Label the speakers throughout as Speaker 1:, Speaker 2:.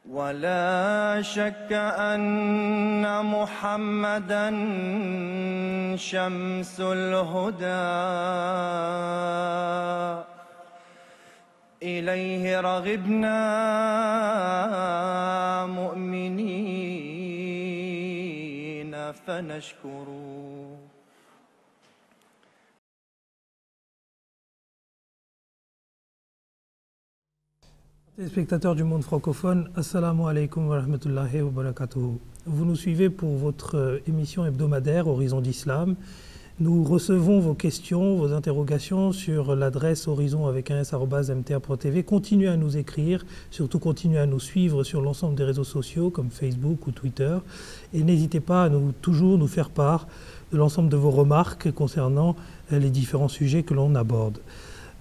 Speaker 1: ولا شك أن محمدًا شمس الهدى إليه رغبنا مؤمنين فنشكر.
Speaker 2: Téléspectateurs du monde francophone, assalamu alaikum wa rahmatullahi wa barakatuh. Vous nous suivez pour votre émission hebdomadaire Horizon d'Islam. Nous recevons vos questions, vos interrogations sur l'adresse horizon avec un s@mta.tv. Continuez à nous écrire, surtout continuez à nous suivre sur l'ensemble des réseaux sociaux comme Facebook ou Twitter. Et n'hésitez pas à toujours nous faire part de l'ensemble de vos remarques concernant les différents sujets que l'on aborde.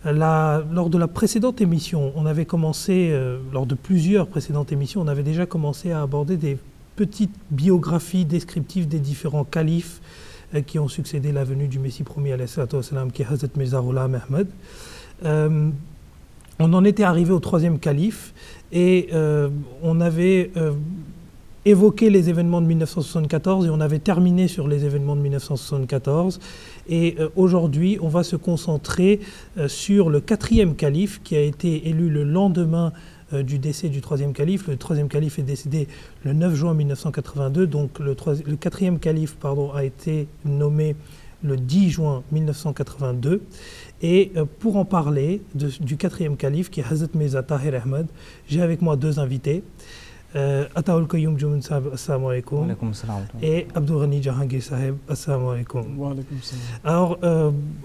Speaker 2: Lors de la précédente émission, on avait commencé, lors de plusieurs précédentes émissions, on avait déjà commencé à aborder des petites biographies descriptives des différents califes qui ont succédé la venue du Messie promis alayhi salatu wassalam, qui est Hazrat Mirza Ghulam Ahmad. On en était arrivé au troisième calife et on avait évoqué les événements de 1974 et on avait terminé sur les événements de 1974. Et aujourd'hui, on va se concentrer sur le quatrième calife qui a été élu le lendemain du décès du troisième calife. Le troisième calife est décédé le 9 juin 1982, donc le quatrième calife a été nommé le 10 juin 1982. Et pour en parler du quatrième calife qui est Hazrat Mirza Tahir Ahmad, j'ai avec moi deux invités. Ataoul Qayyum Jumun Sahib, assalamu alaikum. Et Abdul Ghani Jahangir Sahib, assalamu alaikum. Alors,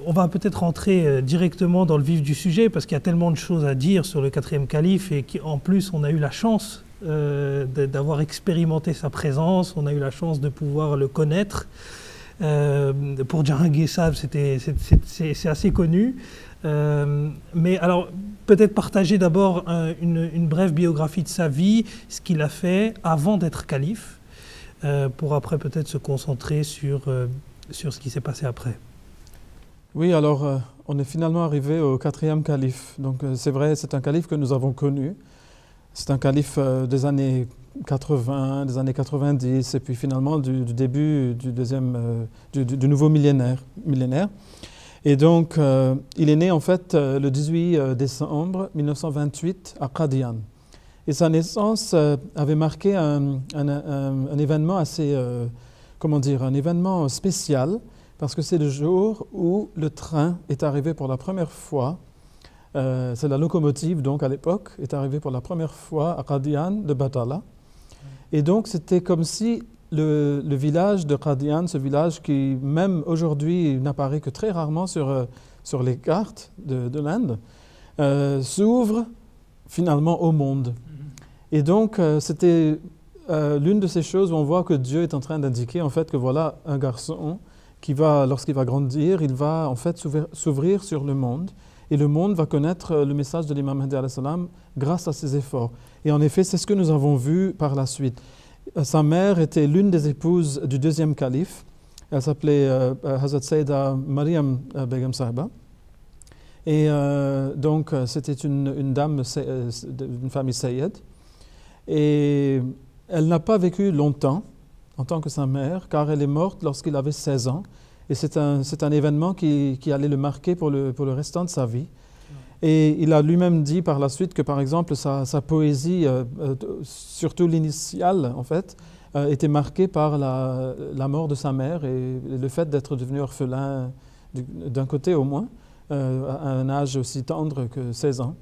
Speaker 2: on va peut-être rentrer directement dans le vif du sujet parce qu'il y a tellement de choses à dire sur le quatrième calife et qu'en plus on a eu la chance d'avoir expérimenté sa présence, on a eu la chance de pouvoir le connaître. Pour Jahangir Sahib, c'est assez connu. Mais alors, peut-être partager d'abord une brève biographie de sa vie, ce qu'il a fait avant d'être calife, pour après peut-être se concentrer sur ce qui s'est passé après.
Speaker 3: Oui, alors on est finalement arrivé au quatrième calife. Donc c'est vrai, c'est un calife que nous avons connu. C'est un calife des années 80, des années 90, et puis finalement du début du nouveau millénaire. Et donc, il est né en fait le 18 décembre 1928 à Qadian. Et sa naissance avait marqué un événement assez, un événement spécial, parce que c'est le jour où le train est arrivé pour la première fois, c'est la locomotive donc à l'époque, est arrivée pour la première fois à Qadian de Batala. Et donc, c'était comme si le village de Qadian, ce village qui, même aujourd'hui, n'apparaît que très rarement sur les cartes de l'Inde, s'ouvre finalement au monde. Et donc, c'était l'une de ces choses où on voit que Dieu est en train d'indiquer en fait que voilà un garçon qui va, lorsqu'il va grandir, il va en fait s'ouvrir sur le monde. Et le monde va connaître le message de l'imam Mahdi alayhi salam grâce à ses efforts. Et en effet, c'est ce que nous avons vu par la suite. Sa mère était l'une des épouses du deuxième calife. Elle s'appelait Hazrat Sayyida Mariam Begum Sahiba. Et donc, c'était une dame d'une famille Sayyid. Et elle n'a pas vécu longtemps en tant que sa mère, car elle est morte lorsqu'il avait 16 ans. Et c'est un événement qui allait le marquer pour le restant de sa vie. Et il a lui-même dit par la suite que, par exemple, sa poésie, surtout l'initiale, en fait, était marquée par la mort de sa mère et le fait d'être devenu orphelin, d'un côté au moins, à un âge aussi tendre que 16 ans.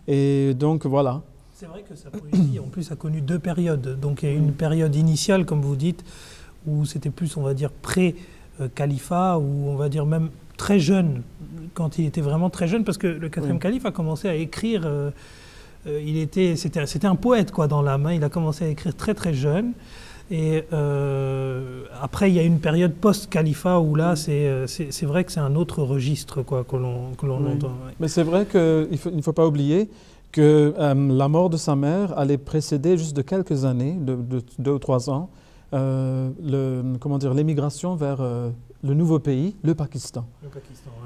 Speaker 3: Et donc, voilà.
Speaker 2: C'est vrai que sa poésie, en plus, a connu deux périodes. Donc, il y a une période initiale, comme vous dites, où c'était plus, on va dire, pré-califat, ou on va dire même très jeune, quand il était vraiment très jeune, parce que le quatrième calife a commencé à écrire, c'était un poète quoi, dans l'âme, il a commencé à écrire très très jeune, et après il y a une période post-califat où là c'est vrai que c'est un autre registre quoi, que l'on entend. Ouais.
Speaker 3: Mais c'est vrai qu'il ne faut pas oublier que la mort de sa mère allait précéder juste de quelques années, de 2 ou 3 ans, l'émigration vers le nouveau pays, le Pakistan.
Speaker 2: Ouais.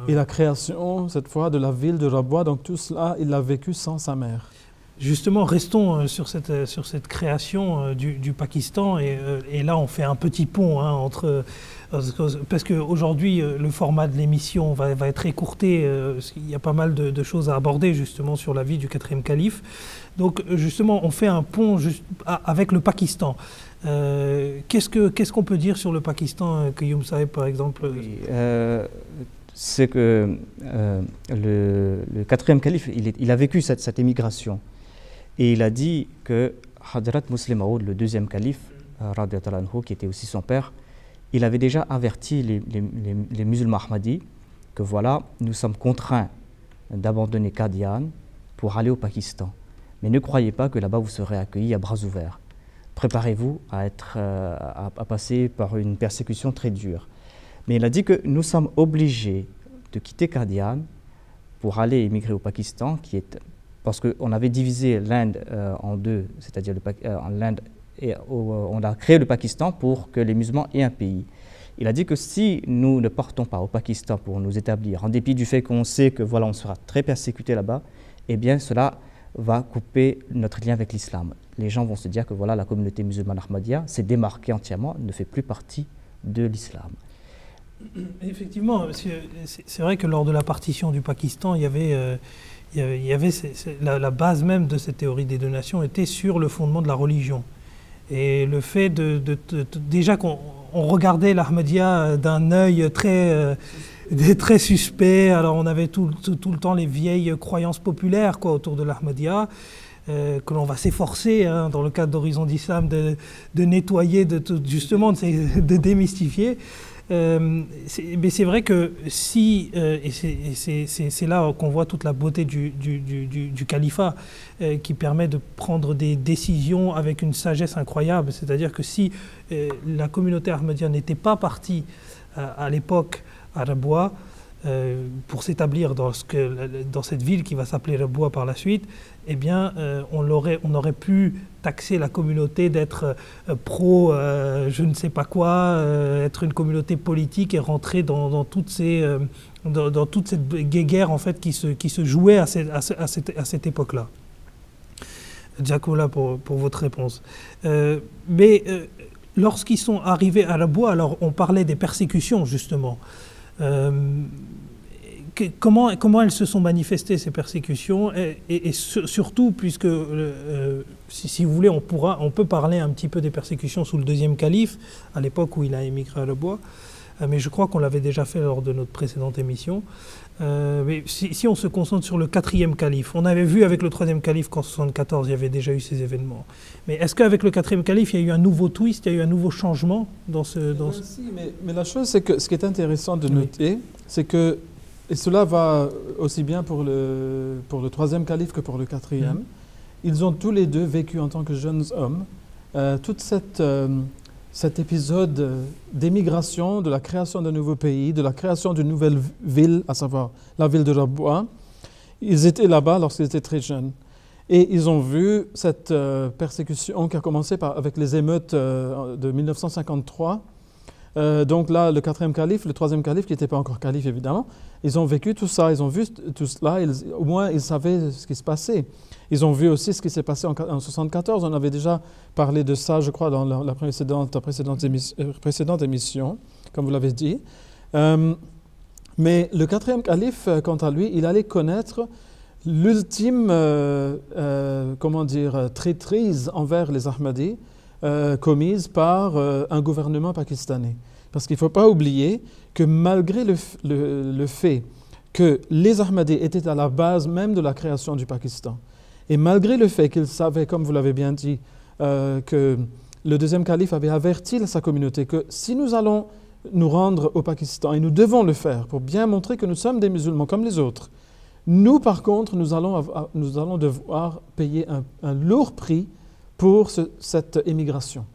Speaker 3: Et la création, cette fois, de la ville de Rabwa, donc tout cela, il l'a vécu sans sa mère.
Speaker 2: Justement, restons sur cette création du Pakistan et là on fait un petit pont entre... Parce qu'aujourd'hui le format de l'émission va être écourté, il y a pas mal de choses à aborder justement sur la vie du quatrième calife. Donc justement on fait un pont avec le Pakistan. Qu'est-ce qu'on peut dire sur le Pakistan, Qayyum Saheb par exemple?
Speaker 4: Oui, c'est que le quatrième calife, il a vécu cette émigration. Et il a dit que Hadrat Muslim Maud, le deuxième calife, radiyallahu anhu, qui était aussi son père, il avait déjà averti les musulmans ahmadis que voilà, nous sommes contraints d'abandonner Qadian pour aller au Pakistan. Mais ne croyez pas que là-bas vous serez accueillis à bras ouverts. Préparez-vous à passer par une persécution très dure. Mais il a dit que nous sommes obligés de quitter Qadian pour aller émigrer au Pakistan, parce qu'on avait divisé l'Inde en deux, c'est-à-dire l'Inde, et on a créé le Pakistan pour que les musulmans aient un pays. Il a dit que si nous ne partons pas au Pakistan pour nous établir, en dépit du fait qu'on sait que voilà, on sera très persécuté là-bas, eh bien cela va couper notre lien avec l'islam. Les gens vont se dire que voilà, la communauté musulmane ahmadiyya s'est démarquée entièrement, ne fait plus partie de l'islam.
Speaker 2: Effectivement, c'est vrai que lors de la partition du Pakistan, il y avait la base même de cette théorie des deux nations était sur le fondement de la religion. Et le fait déjà qu'on regardait l'Ahmadiyya d'un œil très suspect, alors on avait tout le temps les vieilles croyances populaires autour de l'Ahmadiyya, que l'on va s'efforcer, dans le cadre d'Horizon d'Islam, de nettoyer, justement de démystifier. Mais c'est vrai que si, et c'est là qu'on voit toute la beauté du califat, qui permet de prendre des décisions avec une sagesse incroyable, c'est-à-dire que si la communauté ahmadiyya n'était pas partie à l'époque à Rabwa pour s'établir dans cette ville qui va s'appeler Rabwa par la suite, eh bien on aurait pu taxer la communauté d'être pro je ne sais pas quoi, être une communauté politique et rentrer dans toute cette guéguerre en fait qui se jouait à cette époque-là. Jacola pour votre réponse. Mais lorsqu'ils sont arrivés à Rabwa, alors on parlait des persécutions justement. Comment elles se sont manifestées, ces persécutions, et surtout, puisque, si vous voulez, on peut parler un petit peu des persécutions sous le deuxième calife, à l'époque où il a émigré à Rabwa, mais je crois qu'on l'avait déjà fait lors de notre précédente émission. Mais si on se concentre sur le quatrième calife, on avait vu avec le troisième calife qu'en 1974, il y avait déjà eu ces événements. Mais est-ce qu'avec le quatrième calife, il y a eu un nouveau twist, il y a eu un nouveau changement dans ce...
Speaker 3: Mais la chose, c'est que ce qui est intéressant de noter, c'est que, et cela va aussi bien pour le troisième calife que pour le quatrième, ils ont tous les deux vécu en tant que jeunes hommes toute cet épisode d'émigration, de la création d'un nouveau pays, de la création d'une nouvelle ville, à savoir la ville de Rabwa. Ils étaient là-bas lorsqu'ils étaient très jeunes. Et ils ont vu cette persécution qui a commencé avec les émeutes de 1953. Donc là, le quatrième calife, le troisième calife, qui n'était pas encore calife évidemment, ils ont vécu tout ça, ils ont vu tout cela, au moins ils savaient ce qui se passait. Ils ont vu aussi ce qui s'est passé en 1974, on avait déjà parlé de ça, je crois, dans la précédente émission, comme vous l'avez dit. Mais le quatrième calife, quant à lui, il allait connaître l'ultime, traîtrise envers les Ahmadis, commise par un gouvernement pakistanais. Parce qu'il ne faut pas oublier que malgré le fait que les Ahmadis étaient à la base même de la création du Pakistan, et malgré le fait qu'ils savaient, comme vous l'avez bien dit, que le deuxième calife avait averti sa communauté que si nous allons nous rendre au Pakistan, et nous devons le faire pour bien montrer que nous sommes des musulmans comme les autres, nous par contre, nous allons devoir payer un lourd prix pour cette émigration.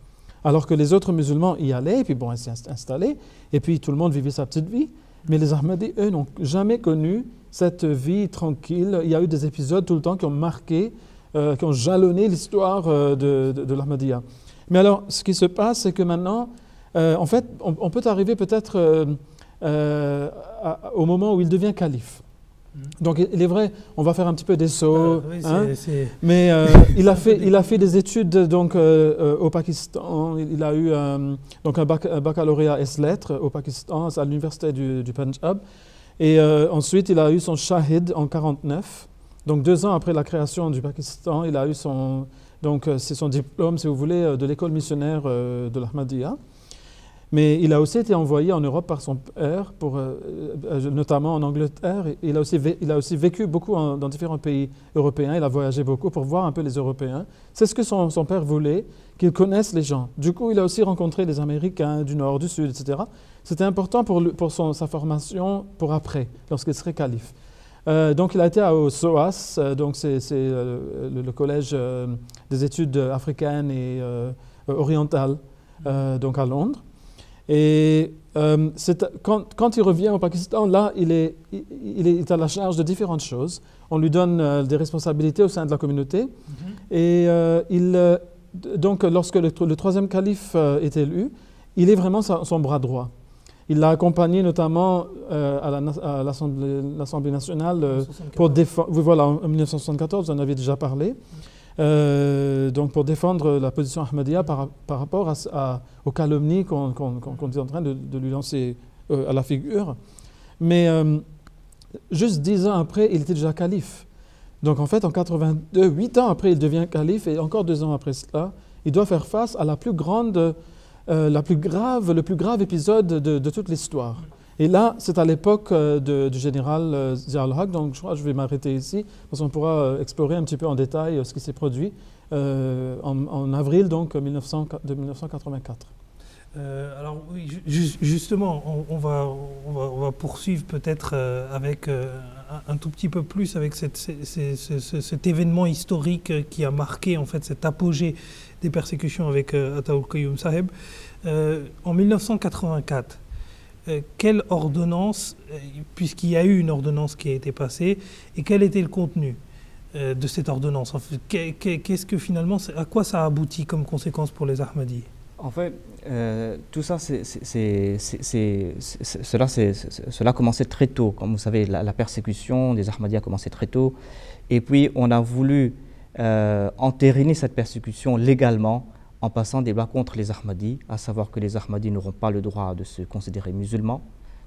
Speaker 3: Alors que les autres musulmans y allaient, et puis bon, ils s'y installaient, et puis tout le monde vivait sa petite vie. Mais les Ahmadis, eux, n'ont jamais connu cette vie tranquille. Il y a eu des épisodes tout le temps qui ont marqué, qui ont jalonné l'histoire de l'Ahmadiyya. Mais alors, ce qui se passe, c'est que maintenant, en fait, on peut arriver peut-être au moment où il devient calife. Donc il est vrai, on va faire un petit peu des sauts,
Speaker 2: Oui,
Speaker 3: hein,
Speaker 2: c'est-
Speaker 3: mais il a fait des études donc, au Pakistan. Il a eu donc un baccalauréat S-lettres au Pakistan, à l'université du Punjab. Et ensuite, il a eu son Shahid en 1949. Donc 2 ans après la création du Pakistan, il a eu son, donc, c'est son diplôme, si vous voulez, de l'école missionnaire de l'Ahmadiyya. Mais il a aussi été envoyé en Europe par son père, notamment en Angleterre. Il a aussi vécu beaucoup dans différents pays européens. Il a voyagé beaucoup pour voir un peu les Européens. C'est ce que son père voulait, qu'ils connaissent les gens. Du coup, il a aussi rencontré les Américains du Nord, du Sud, etc. C'était important pour sa formation pour après, lorsqu'il serait calife. Donc, il a été au SOAS, donc c'est le collège des études africaines et orientales, donc à Londres. Et quand il revient au Pakistan, là, il est à la charge de différentes choses. On lui donne des responsabilités au sein de la communauté. Et donc, lorsque le 3e calife est élu, il est vraiment son bras droit. Il l'a accompagné notamment à l'Assemblée nationale pour défendre. Voilà, en 1974, vous en avez déjà parlé. Donc pour défendre la position Ahmadiyya par rapport aux calomnies qu'on est en train de lui lancer à la figure. Mais juste 10 ans après, il était déjà calife. Donc en fait, en 82, 8 ans après, il devient calife et encore 2 ans après cela, il doit faire face à le plus grave épisode de toute l'histoire. Et là, c'est à l'époque du général Zia ul-Haq, donc je crois que je vais m'arrêter ici, parce qu'on pourra explorer un petit peu en détail ce qui s'est produit en avril donc, de 1984.
Speaker 2: Alors oui, justement, on va poursuivre peut-être avec un tout petit peu plus avec cet événement historique qui a marqué en fait cet apogée des persécutions avec Ataullah Qayoum Saheb. En 1984, quelle ordonnance, puisqu'il y a eu une ordonnance qui a été passée, et quel était le contenu de cette ordonnance? En fait, qu'est-ce que finalement, à quoi ça aboutit comme conséquence pour les Ahmadis?
Speaker 4: En fait, tout ça, cela a commencé très tôt. Comme vous savez, la persécution des Ahmadis a commencé très tôt. Et puis, on a voulu entériner cette persécution légalement en passant des lois contre les Ahmadis, à savoir que les Ahmadis n'auront pas le droit de se considérer musulmans,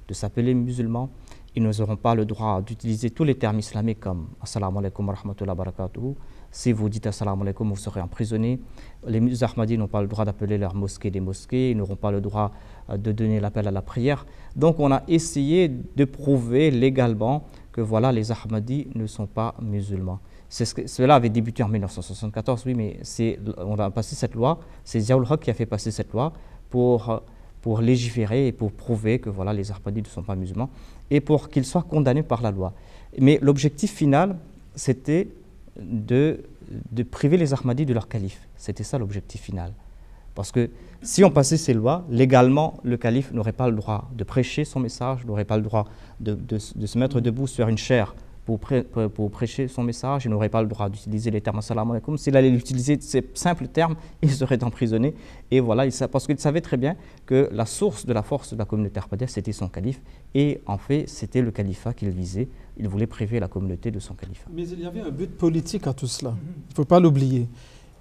Speaker 4: de s'appeler musulmans. Ils n'auront pas le droit d'utiliser tous les termes islamiques comme « Assalamu alaikum wa rahmatullahi wa barakatuhu ». Si vous dites « Assalamu alaikum », vous serez emprisonné. Les Ahmadis n'ont pas le droit d'appeler leurs mosquées des mosquées, ils n'auront pas le droit de donner l'appel à la prière. Donc on a essayé de prouver légalement que voilà, les Ahmadis ne sont pas musulmans. Cela avait débuté en 1974, oui, mais on a passé cette loi, c'est Zia ul-Haq qui a fait passer cette loi pour légiférer et pour prouver que voilà, les Ahmadis ne sont pas musulmans et pour qu'ils soient condamnés par la loi. Mais l'objectif final, c'était de priver les Ahmadis de leur calife. C'était ça l'objectif final. Parce que si on passait ces lois, légalement, le calife n'aurait pas le droit de prêcher son message, n'aurait pas le droit de se mettre debout sur une chaire pour prêcher son message, il n'aurait pas le droit d'utiliser les termes assalamu alaikum. S'il allait utiliser ces simples termes, il serait emprisonné. Et voilà, parce qu'il savait très bien que la source de la force de la communauté ahmadiyya, c'était son calife. Et en fait, c'était le califat qu'il visait. Il voulait priver la communauté de son califat.
Speaker 3: Mais il y avait un but politique à tout cela. Il ne faut pas l'oublier.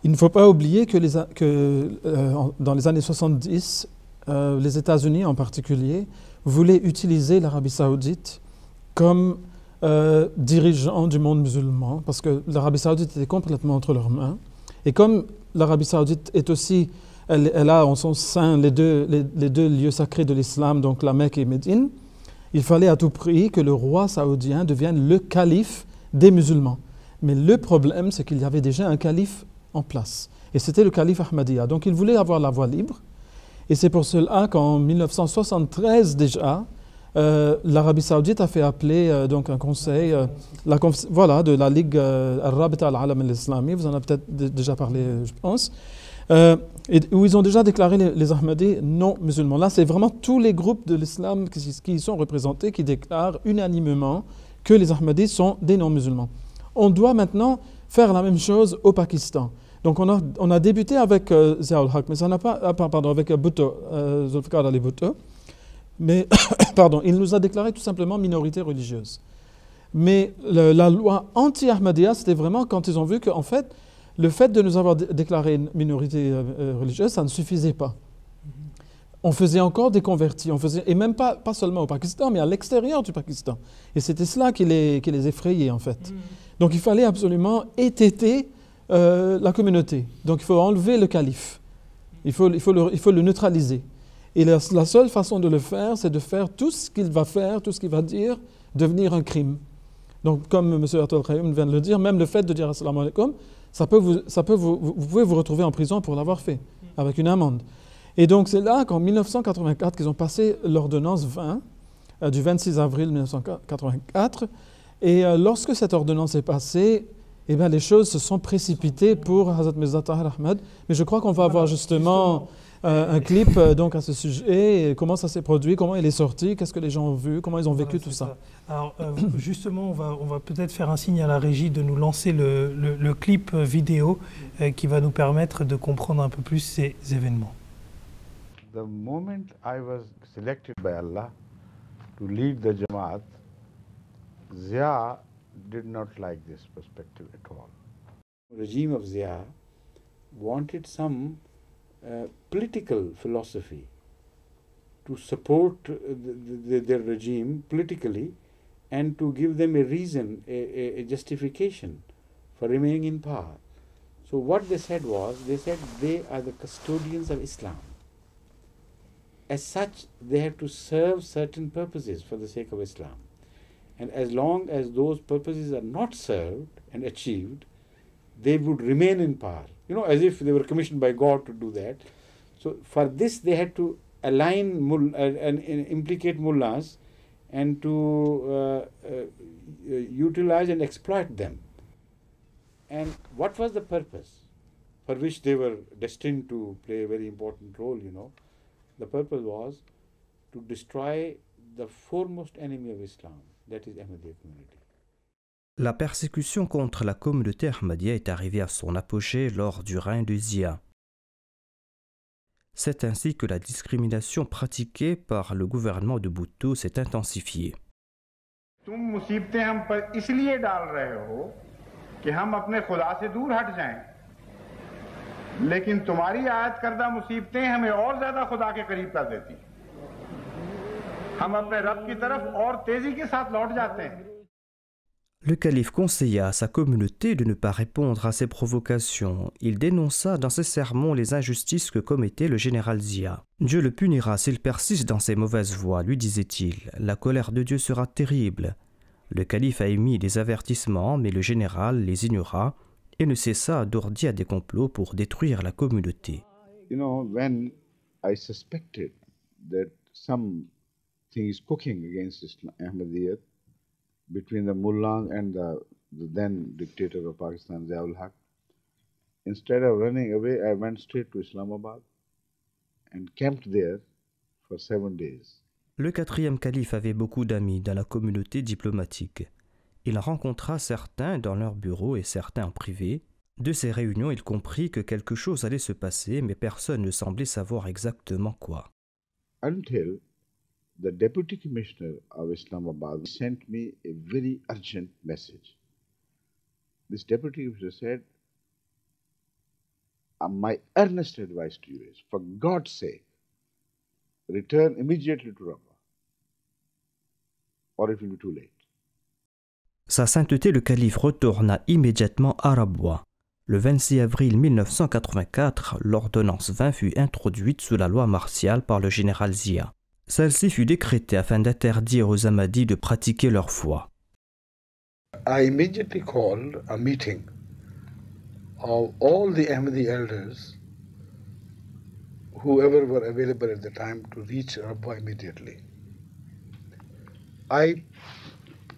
Speaker 3: Il ne faut pas oublier que dans les années 70, les États-Unis en particulier voulaient utiliser l'Arabie saoudite comme dirigeant du monde musulman, parce que l'Arabie saoudite était complètement entre leurs mains. Et comme l'Arabie saoudite est aussi, elle a en son sein les deux lieux sacrés de l'islam, donc la Mecque et Médine, il fallait à tout prix que le roi saoudien devienne le calife des musulmans. Mais le problème, c'est qu'il y avait déjà un calife en place. Et c'était le calife Ahmadiyya. Donc il voulait avoir la voie libre. Et c'est pour cela qu'en 1973 déjà, l'Arabie saoudite a fait appeler donc un conseil de la Ligue Al-Rabita al-Alam al-Islami, vous en avez peut-être déjà parlé, je pense, où ils ont déjà déclaré les Ahmadis non musulmans. Là, c'est vraiment tous les groupes de l'islam qui y sont représentés qui déclarent unanimement que les Ahmadis sont des non-musulmans. On doit maintenant faire la même chose au Pakistan. Donc on a débuté avec Zia ul-Haq, mais ça n'a pas, avec Bhutto, Zulfikar Ali Bhutto. Mais, pardon, il nous a déclaré tout simplement minorité religieuse. Mais la loi anti-Ahmadiyya, c'était vraiment quand ils ont vu qu'en fait, le fait de nous avoir déclaré une minorité religieuse, ça ne suffisait pas. On faisait encore des convertis, et même pas seulement au Pakistan, mais à l'extérieur du Pakistan. Et c'était cela qui les effrayait, en fait. Donc il fallait absolument étêter la communauté. Donc il faut enlever le calife. Il faut le neutraliser. Et la seule façon de le faire, c'est de faire tout ce qu'il va faire, tout ce qu'il va dire, devenir un crime. Donc comme M. Atul Qayyum vient de le dire, même le fait de dire assalamu alaikum, vous pouvez vous retrouver en prison pour l'avoir fait, avec une amende. Et donc c'est là qu'en 1984 qu'ils ont passé l'ordonnance 20, du 26 avril 1984. Et lorsque cette ordonnance est passée, eh bien, les choses se sont précipitées pour Hazrat Mirza Tahir Ahmad. Mais je crois qu'on va avoir justement un clip donc à ce sujet, et comment ça s'est produit, comment il est sorti, qu'est-ce que les gens ont vu, comment ils ont vécu tout ça.
Speaker 2: Alors justement, on va peut-être faire un signe à la régie de nous lancer le clip vidéo qui va nous permettre de comprendre un peu plus ces événements.
Speaker 5: The moment I was selected by Allah to lead the Jamaat, Zia did not like this perspective at all. The regime of Zia wanted some political philosophy to support their regime politically and to give them a reason, a justification for remaining in power. So what they said was, they said they are the custodians of Islam. As such, they have to serve certain purposes for the sake of Islam. And as long as those purposes are not served and achieved, they would remain in power. You know, as if they were commissioned by God to do that. So for this, they had to align and implicate mullahs and to utilize and exploit them. And what was the purpose for which they were destined to play a very important role, you know? The purpose was to destroy the foremost enemy of Islam, that is Ahmadiyya community.
Speaker 6: La persécution contre la communauté Ahmadiyya est arrivée à son apogée lors du règne de Zia. C'est ainsi que la discrimination pratiquée par le gouvernement de Bhutto s'est intensifiée.
Speaker 5: तुम मुसीबतें हम पर इसलिए डाल रहे हो कि हम अपने खुदा से दूर हट जाएं, लेकिन तुम्हारी आयत करदा मुसीबतें हमें और ज्यादा खुदा के करीब कर देती, हम अपने रब की तरफ और तेजी के साथ लौट जाते हैं.
Speaker 6: Le calife conseilla à sa communauté de ne pas répondre à ces provocations. Il dénonça dans ses sermons les injustices que commettait le général Zia. Dieu le punira s'il persiste dans ses mauvaises voies, lui disait-il. La colère de Dieu sera terrible. Le calife a émis des avertissements, mais le général les ignora et ne cessa d'ourdir des complots pour détruire la communauté.
Speaker 5: You know, when I suspected that something is cooking against Ahmadiyyat between the mullahs and the then dictator of Pakistan, Zia ul Haq, instead of running away, I went straight to Islamabad and camped there for 7 days.
Speaker 6: Le quatrième calife avait beaucoup d'amis dans la communauté diplomatique. Il rencontra certains dans leur bureau et certains en privé. De ces réunions, il comprit que quelque chose allait se passer, mais personne ne semblait savoir exactement quoi.
Speaker 5: Until the deputy commissioner of Islamabad sent me a very urgent message. This deputy commissioner said, my earnest advice to you is, for God's sake, return immediately to Rabwa, or it will be too late.
Speaker 6: Sa sainteté le calife retourna immédiatement à Rabwa. Le 26 avril 1984, l'ordonnance 20 fut introduite sous la loi martiale par le général Zia. Celle-ci fut décrétée afin d'interdire aux Ahmadis de pratiquer leur foi.
Speaker 5: I immediately called a meeting of all the Ahmadi elders, whoever were available at the time, to reach Rabwa immediately. I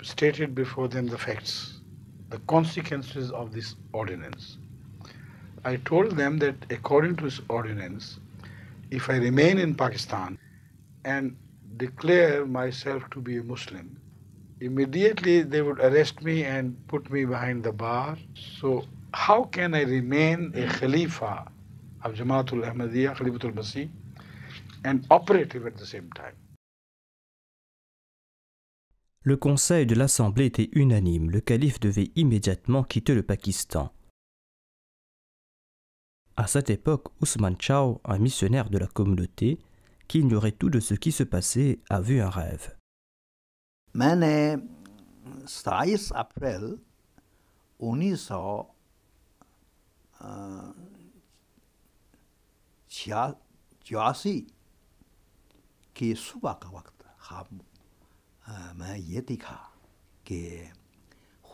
Speaker 5: stated before them the facts, the consequences of this ordinance. I told them that according to this ordinance, if I remain in Pakistan and declare myself to be a Muslim, immediately they would arrest me and put me behind the bar. So how can I remain a Khalifa of Jamaatul Ahmadiyya, Khalifatul Masih, and operative at the same time?
Speaker 6: Le conseil de l'Assemblée était unanime, le calife devait immédiatement quitter le Pakistan. À cette époque, Ousmane Chow, un missionnaire de la communauté, qui ignorait tout de ce qui se passait, a vu un rêve.
Speaker 7: मैंने 27 अप्रैल 1986 की सुबह का वक्त ख्वाब मैं ये देखा कि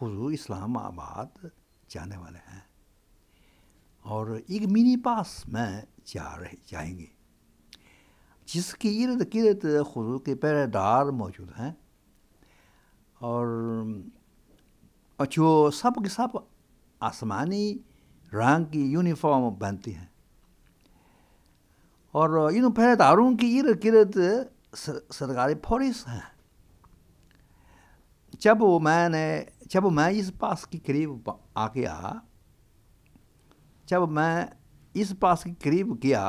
Speaker 7: हुजूर इस्लामाबाद जाने वाले हैं और एक मिनी पास में जाएंगे जिसके इर्द गिर्द हुजूर के पहरेदार मौजूद हैं और जो सब के सब आसमानी रंग की यूनिफॉर्म पहनती हैं और इन पहरेदारों के इर्द गिर्द सरकारी पुलिस हैं। जब मैं इस पास के करीब आ गया, जब मैं इस पास के करीब गया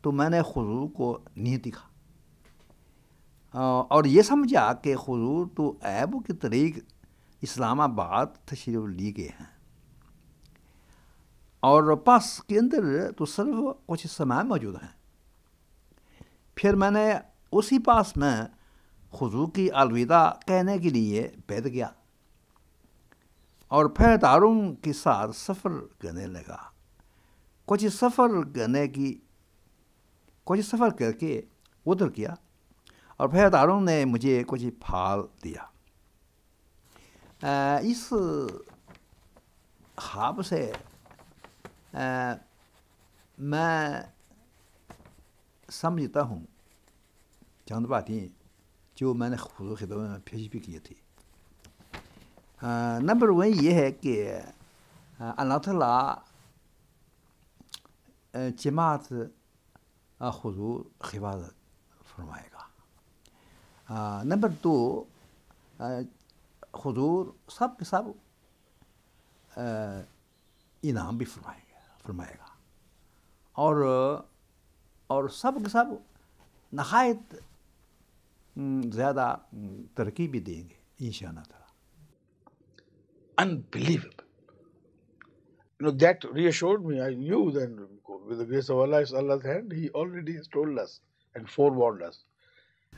Speaker 7: तो मैंने हुजूर को नहीं दिखा और ये समझा कि हुजूर तो ऐब के तरीक इस्लामाबाद तशरीफ लिए गए हैं और पास के अंदर तो सिर्फ कुछ सामान मौजूद हैं। फिर मैंने उसी पास में हुजूर की अलविदा कहने के लिए बैठ गया और पहरेदारों के साथ सफ़र करने लगा। कुछ सफ़र करके उधर किया और पहरेदारों ने मुझे कुछ फाल दिया। इस ख्वाब से मैं समझता हूँ चंद बातें जो मैंने हुजूर के खिदमत में पेश भी की थी। नंबर 1 ये है कि अल्लाह ताला जमात हुजूर हिफाजत फरमाएगा। नंबर 2 हुजूर सब के सब इनाम भी फरमाएगा और सब के सब नहायत ज़्यादा तरक्की भी देंगे इंशाअल्लाह ताला।
Speaker 5: Unbelievable. That reassured me. I knew that with the grace of Allah, it's Allah's hand. He already has told us and forewarned us.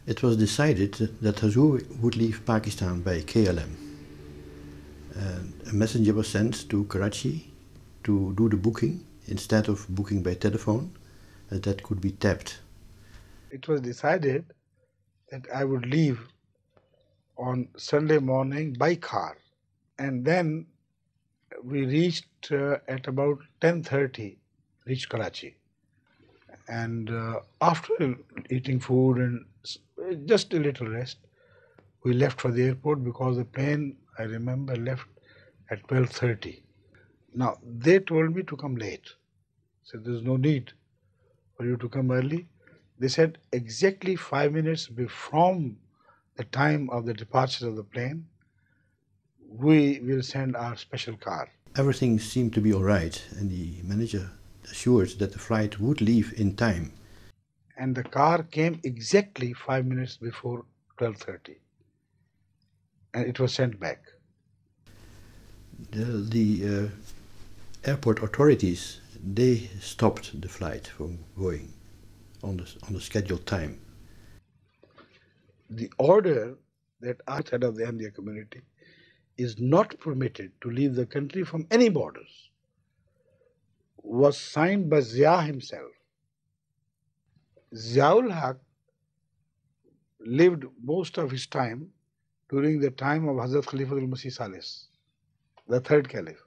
Speaker 8: It was decided that Huzoor would leave Pakistan by KLM. A messenger was sent to Karachi to do the booking instead of booking by telephone, that could be tapped.
Speaker 5: It was decided that I would leave on Sunday morning by car, and then we reached at about 10:30, reached Karachi. And after eating food and just a little rest, we left for the airport because the plane, I remember, left at 12:30. Now, they told me to come late. Said there's no need for you to come early. They said exactly 5 minutes from the time of the departure of the plane, we will send our special car.
Speaker 8: Everything seemed to be all right, and the manager assured that the flight would leave in time.
Speaker 5: And the car came exactly 5 minutes before 12:30, and it was sent back.
Speaker 8: The airport authorities, they stopped the flight from going on the scheduled time.
Speaker 5: The order that I head of the Ahmadiyya community is not permitted to leave the country from any borders was signed by Zia himself. Ziaul Haq lived most of his time during the time of Hazrat Khalifatul Masih Salis, the third caliph.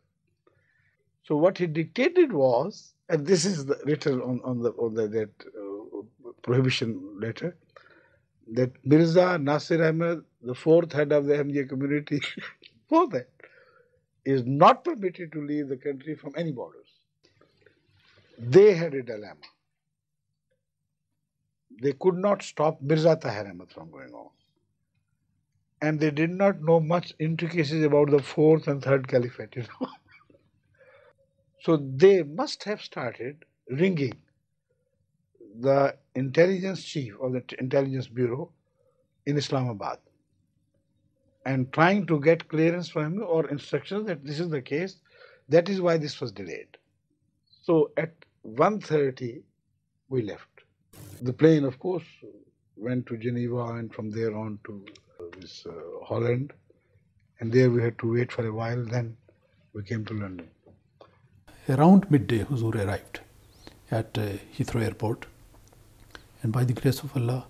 Speaker 5: So what he dictated was, and this is written on that prohibition letter, that Mirza Nasir Ahmed, the fourth head of the Ahmadiyya community, for that, is not permitted to leave the country from any borders. They had a dilemma. They could not stop Mirza Tahir Ahmed from going on. And they did not know much intricacies about the fourth and third caliphate, So they must have started ringing the intelligence chief of the intelligence bureau in Islamabad and trying to get clearance from him or instructions that this is the case. That is why this was delayed. So at 1:30 we left. The plane, of course, went to Geneva and from there on to Holland, and there we had to wait for a while. Then we came to London.
Speaker 9: Around midday, Huzur arrived at Heathrow Airport, and by the grace of Allah,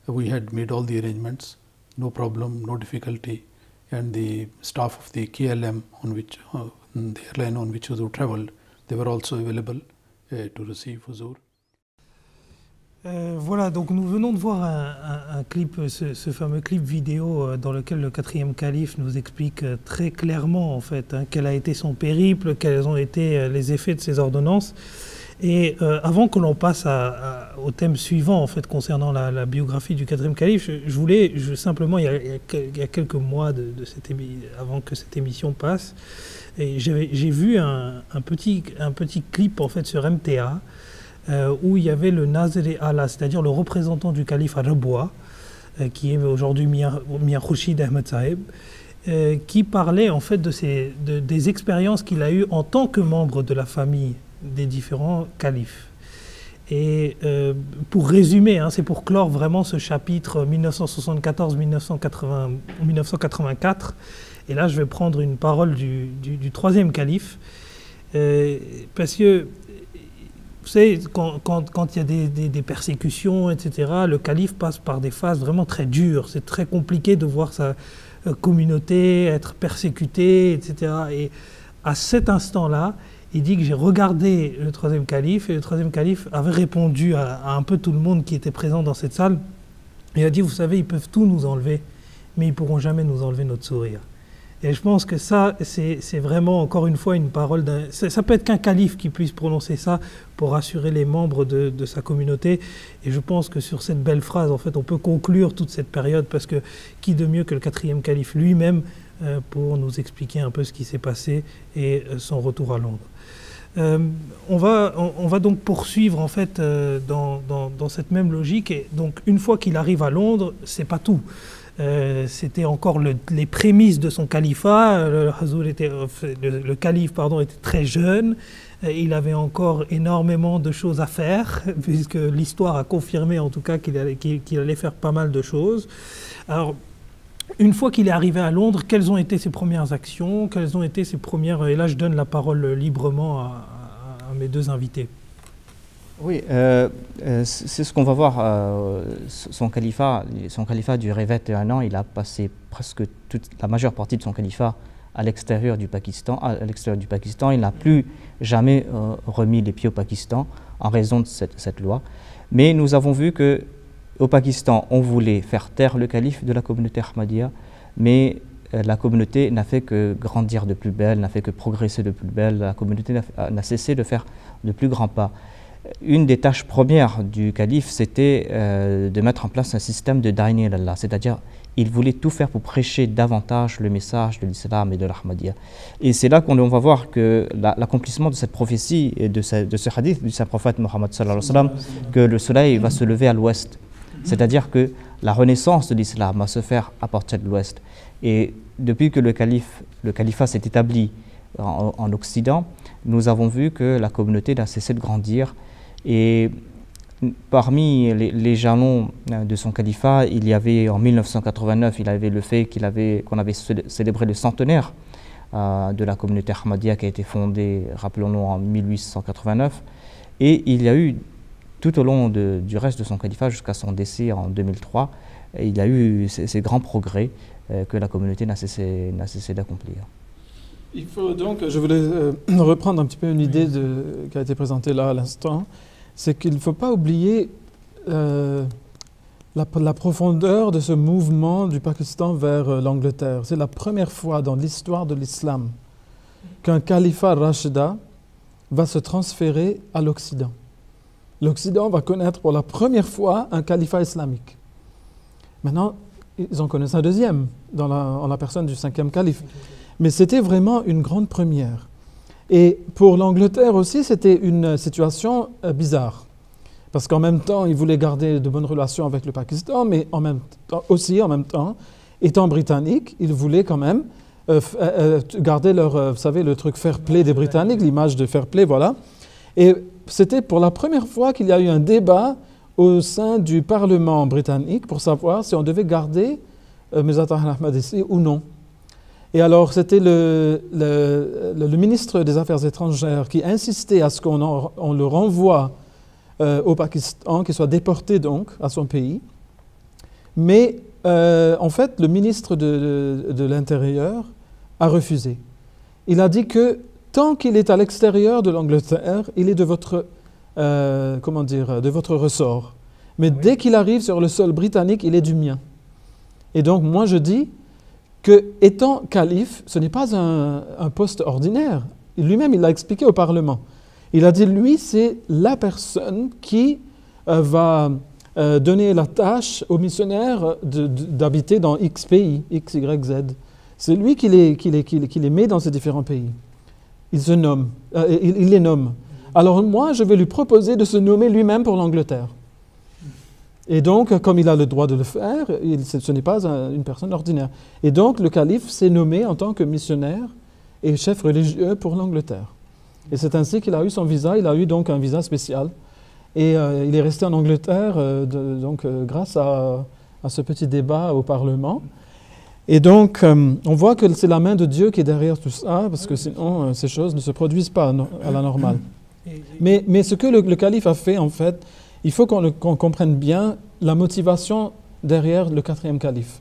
Speaker 9: we had made all the arrangements, no problem, no difficulty, and the staff of the KLM on which the airline on which Huzur travelled, they were also available to receive Huzur.
Speaker 2: Voilà, donc nous venons de voir un clip, ce fameux clip vidéo dans lequel le quatrième calife nous explique très clairement en fait quel a été son périple, quels ont été les effets de ses ordonnances. Et avant que l'on passe au thème suivant en fait concernant la biographie du quatrième calife, je voulais simplement il y a quelques mois avant que cette émission passe, et j'ai vu un petit clip en fait sur MTA. Où il y avait le Nazir Allah, c'est-à-dire le représentant du calife à Rabwa, qui est aujourd'hui Mia Khurshid Ahmed Saheb, qui parlait en fait des expériences qu'il a eues en tant que membre de la famille des différents califes. Et pour résumer, c'est pour clore vraiment ce chapitre 1974-1984, et là je vais prendre une parole du troisième calife, parce que vous savez, quand il y a des persécutions, etc., le calife passe par des phases vraiment très dures. C'est très compliqué de voir sa communauté être persécutée, etc. Et à cet instant-là, il dit que j'ai regardé le troisième calife, et le troisième calife avait répondu à un peu tout le monde qui était présent dans cette salle. Il a dit, vous savez, ils peuvent tout nous enlever, mais ils ne pourront jamais nous enlever notre sourire. Et je pense que ça, c'est vraiment, encore une fois, une parole d'un... Ça peut être qu'un calife qui puisse prononcer ça pour rassurer les membres de sa communauté. Et je pense que sur cette belle phrase, en fait, on peut conclure toute cette période, parce que qui de mieux que le quatrième calife lui-même pour nous expliquer un peu ce qui s'est passé et son retour à Londres. On va donc poursuivre, en fait, dans cette même logique. Et donc, une fois qu'il arrive à Londres, c'est pas tout. C'était encore les prémices de son califat. Le calife était très jeune. Il avait encore énormément de choses à faire, puisque l'histoire a confirmé en tout cas qu'il allait faire pas mal de choses. Alors, une fois qu'il est arrivé à Londres, quelles ont été ses premières actions? Quelles ont été ses premières... Et là, je donne la parole librement à mes deux invités.
Speaker 4: Oui, c'est ce qu'on va voir. Son califat durait 21 ans. Il a passé presque la majeure partie de son califat à l'extérieur du Pakistan. Il n'a plus jamais remis les pieds au Pakistan en raison de cette loi. Mais nous avons vu qu'au Pakistan, on voulait faire taire le calife de la communauté Ahmadiyya, mais la communauté n'a fait que grandir de plus belle, n'a fait que progresser de plus belle. La communauté n'a cessé de faire de plus grands pas. Une des tâches premières du calife, c'était de mettre en place un système de Da'in ilallah, c'est-à-dire il voulait tout faire pour prêcher davantage le message de l'islam et de l'Ahmadiyya. Et c'est là qu'on va voir que l'accomplissement de cette prophétie et de ce hadith du saint prophète Mohammed sallallahu alayhi wa sallam, que le soleil va se lever à l'ouest, c'est-à-dire que la renaissance de l'islam va se faire à partir de l'ouest. Et depuis que le califat s'est établi en Occident, nous avons vu que la communauté n'a cessé de grandir. Et parmi les jalons de son califat, il y avait en 1989, il avait le fait qu'on avait célébré le centenaire de la communauté Ahmadiyya qui a été fondée, rappelons-nous, en 1889. Et il y a eu, tout au long du reste de son califat, jusqu'à son décès en 2003, il y a eu ces grands progrès que la communauté n'a cessé d'accomplir.
Speaker 3: Il faut donc, je voulais reprendre un petit peu une idée qui a été présentée là à l'instant, c'est qu'il ne faut pas oublier la profondeur de ce mouvement du Pakistan vers l'Angleterre. C'est la première fois dans l'histoire de l'islam qu'un califat Rashida va se transférer à l'Occident. L'Occident va connaître pour la première fois un califat islamique. Maintenant, ils en connaissent un deuxième en la personne du cinquième calife. Mais c'était vraiment une grande première. Et pour l'Angleterre aussi, c'était une situation bizarre. Parce qu'en même temps, ils voulaient garder de bonnes relations avec le Pakistan, mais en même temps, étant britanniques, ils voulaient quand même garder leur, vous savez, le truc fair play des Britanniques, l'image de fair play, voilà. Et c'était pour la première fois qu'il y a eu un débat au sein du Parlement britannique pour savoir si on devait garder Mirza Tahir Ahmad ici ou non. Et alors, c'était le ministre des Affaires étrangères qui insistait à ce qu'on le renvoie au Pakistan, qu'il soit déporté donc à son pays. Mais en fait, le ministre de l'Intérieur a refusé. Il a dit que tant qu'il est à l'extérieur de l'Angleterre, il est de votre, de votre ressort. Mais dès qu'il arrive sur le sol britannique, il est du mien. Et donc, moi, je dis que, étant calife, ce n'est pas un poste ordinaire. Lui-même, il l'a expliqué au Parlement. Il a dit, lui, c'est la personne qui va donner la tâche aux missionnaires d'habiter dans X pays, X, Y, Z. C'est lui qui les met dans ces différents pays. Il se nomme, il les nomme. Alors moi, je vais lui proposer de se nommer lui-même pour l'Angleterre. Et donc, comme il a le droit de le faire, ce n'est pas une personne ordinaire. Et donc, le calife s'est nommé en tant que missionnaire et chef religieux pour l'Angleterre. Et c'est ainsi qu'il a eu son visa. Il a eu donc un visa spécial. Et il est resté en Angleterre grâce à ce petit débat au Parlement. Et donc, on voit que c'est la main de Dieu qui est derrière tout ça, parce que sinon, ces choses ne se produisent pas à la normale. Mais ce que le calife a fait, en fait, il faut qu'on comprenne bien la motivation derrière le quatrième calife.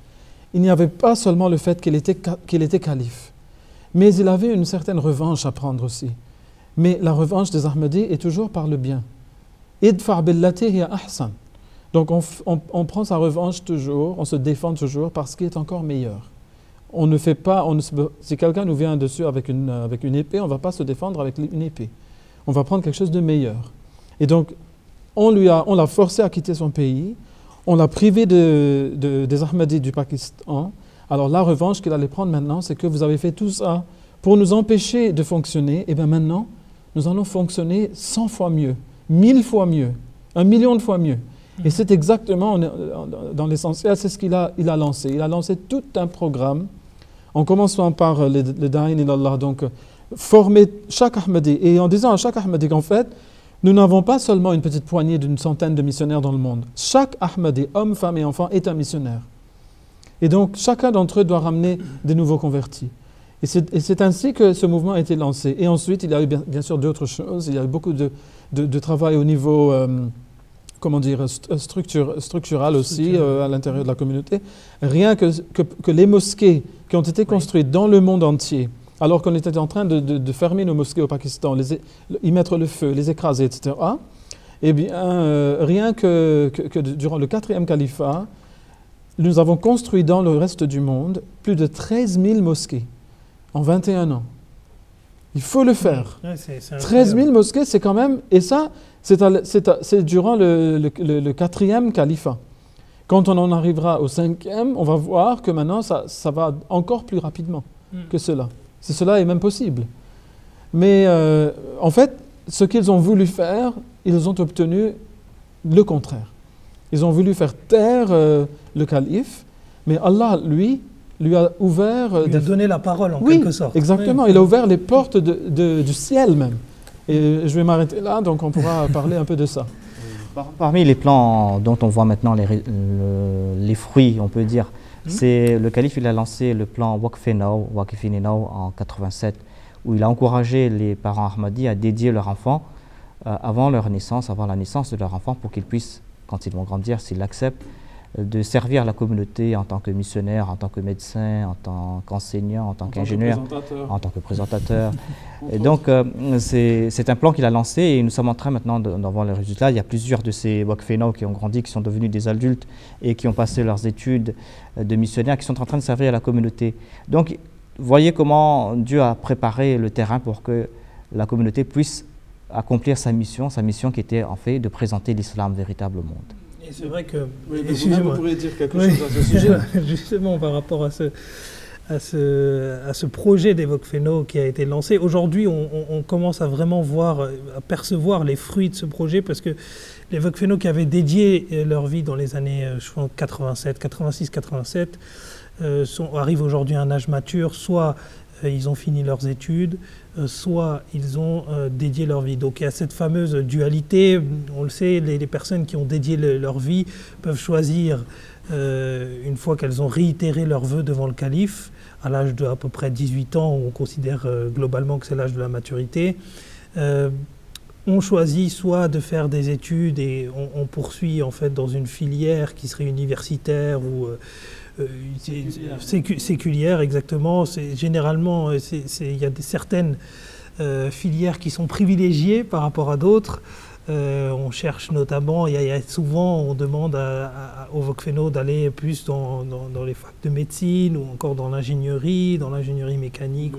Speaker 3: Il n'y avait pas seulement le fait qu'il était calife, mais il avait une certaine revanche à prendre aussi. Mais la revanche des Ahmadis est toujours par le bien. Idfa' billati hiya ahsan. Donc on prend sa revanche toujours, on se défend toujours parce qu'il est encore meilleur. On ne fait pas, si quelqu'un nous vient dessus avec une épée, on ne va pas se défendre avec une épée. On va prendre quelque chose de meilleur. Et donc, on l'a forcé à quitter son pays, on l'a privé des Ahmadis du Pakistan. Alors la revanche qu'il allait prendre maintenant, c'est que vous avez fait tout ça pour nous empêcher de fonctionner. Et bien maintenant, nous allons fonctionner 100 fois mieux, 1000 fois mieux, 1 million de fois mieux. Et c'est exactement, dans l'essentiel, c'est ce qu'il a lancé. Il a lancé tout un programme, en commençant par le Da'in ilallah, donc former chaque Ahmadi, et en disant à chaque Ahmadi qu'en fait, nous n'avons pas seulement une petite poignée d'une centaine de missionnaires dans le monde. Chaque Ahmadi, homme, femme et enfant, est un missionnaire. Et donc, chacun d'entre eux doit ramener des nouveaux convertis. Et c'est ainsi que ce mouvement a été lancé. Et ensuite, il y a eu bien sûr d'autres choses. Il y a eu beaucoup de travail au niveau, structural aussi, à l'intérieur de la communauté. Rien que les mosquées qui ont été construites dans le monde entier, alors qu'on était en train de fermer nos mosquées au Pakistan, y mettre le feu, les écraser, etc., eh bien, rien que durant le 4e califat, nous avons construit dans le reste du monde plus de 13 000 mosquées en 21 ans. Il faut le faire. Ouais, 13 000 mosquées, c'est quand même... Et ça, c'est durant le 4e califat. Quand on en arrivera au 5e, on va voir que maintenant, ça va encore plus rapidement que cela. Cela est même possible. Mais en fait, ce qu'ils ont voulu faire, ils ont obtenu le contraire. Ils ont voulu faire taire le calife, mais Allah, lui a ouvert...
Speaker 2: Il a donné la parole en quelque sorte.
Speaker 3: Exactement. Oui. Il a ouvert les portes du ciel même. Et je vais m'arrêter là, donc on pourra parler un peu de ça.
Speaker 4: Parmi les plans dont on voit maintenant les fruits, on peut dire, c'est le calife, il a lancé le plan Waqfini Now en 87, où il a encouragé les parents Ahmadis à dédier leur enfant avant leur naissance, avant la naissance de leur enfant, pour qu'ils puissent, quand ils vont grandir, s'ils l'acceptent, de servir la communauté en tant que missionnaire, en tant que médecin, en tant qu'enseignant, en tant qu'ingénieur, en tant que présentateur. Et donc, c'est un plan qu'il a lancé et nous sommes en train maintenant d'en voir les résultats. Il y a plusieurs de ces Waqfina qui ont grandi, qui sont devenus des adultes et qui ont passé leurs études de missionnaires, qui sont en train de servir la communauté. Donc, voyez comment Dieu a préparé le terrain pour que la communauté puisse accomplir sa mission qui était en fait de présenter l'islam véritable au monde.
Speaker 2: Et c'est vrai que...
Speaker 3: Oui, vous pourriez dire quelque chose à ce sujet.
Speaker 2: Justement, par rapport à ce projet des Waqfina qui a été lancé, aujourd'hui, on commence à vraiment à percevoir les fruits de ce projet, parce que les Waqfina qui avaient dédié leur vie dans les années 87, 86, 87, arrivent aujourd'hui à un âge mature, soit ils ont fini leurs études, soit ils ont dédié leur vie. Donc il y a cette fameuse dualité, on le sait, les personnes qui ont dédié leur vie peuvent choisir, une fois qu'elles ont réitéré leurs vœux devant le calife, à l'âge de à peu près 18 ans, on considère globalement que c'est l'âge de la maturité, on choisit soit de faire des études et on poursuit en fait dans une filière qui serait universitaire ou séculière, exactement. Généralement, il y a certaines filières qui sont privilégiées par rapport à d'autres. On cherche notamment, souvent on demande au Waqf d'aller plus dans les facs de médecine ou encore dans l'ingénierie mécanique.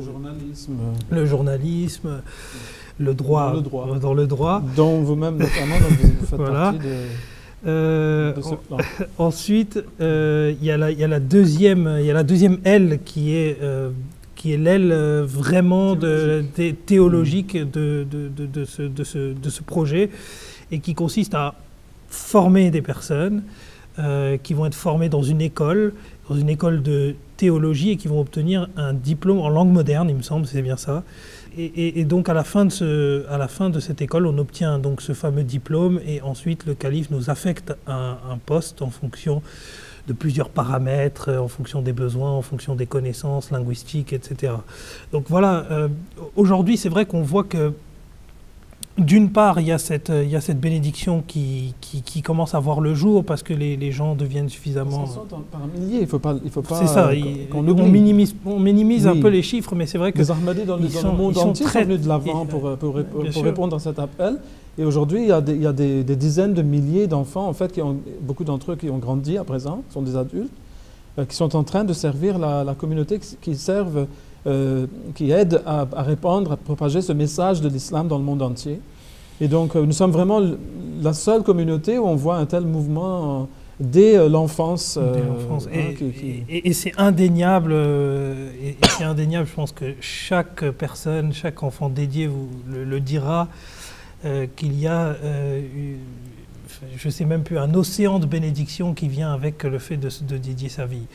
Speaker 2: Le journalisme, le droit. Dans le droit.
Speaker 3: Dont vous-même notamment, vous faites
Speaker 2: voilà.
Speaker 3: partie de ce plan.
Speaker 2: Ensuite, il y a la deuxième aile qui est l'aile vraiment théologique de ce projet et qui consiste à former des personnes qui vont être formées dans une école de théologie et qui vont obtenir un diplôme en langue moderne, il me semble, c'est bien ça. Et donc à la fin de cette école, on obtient donc ce fameux diplôme et ensuite le calife nous affecte un poste en fonction de plusieurs paramètres, en fonction des besoins, en fonction des connaissances linguistiques, etc. Donc voilà, aujourd'hui c'est vrai qu'on voit que d'une part il y a cette bénédiction qui commence à voir le jour parce que les gens deviennent suffisamment...
Speaker 3: Ça sont par milliers, il faut pas
Speaker 2: c'est ça, on minimise un peu les chiffres, mais c'est vrai que...
Speaker 3: Les Ahmadis dans le monde entier sont venus de l'avant pour répondre à cet appel. Et aujourd'hui, il y a des dizaines de milliers d'enfants, en fait, beaucoup d'entre eux qui ont grandi à présent, sont des adultes, qui sont en train de servir la communauté, qui aident à répandre, à propager ce message de l'islam dans le monde entier. Et donc, nous sommes vraiment la seule communauté où on voit un tel mouvement dès l'enfance.
Speaker 2: Et c'est indéniable, je pense que chaque personne, chaque enfant dédié le dira, qu'il y a, je ne sais même plus, un océan de bénédiction qui vient avec le fait de dédier sa vie.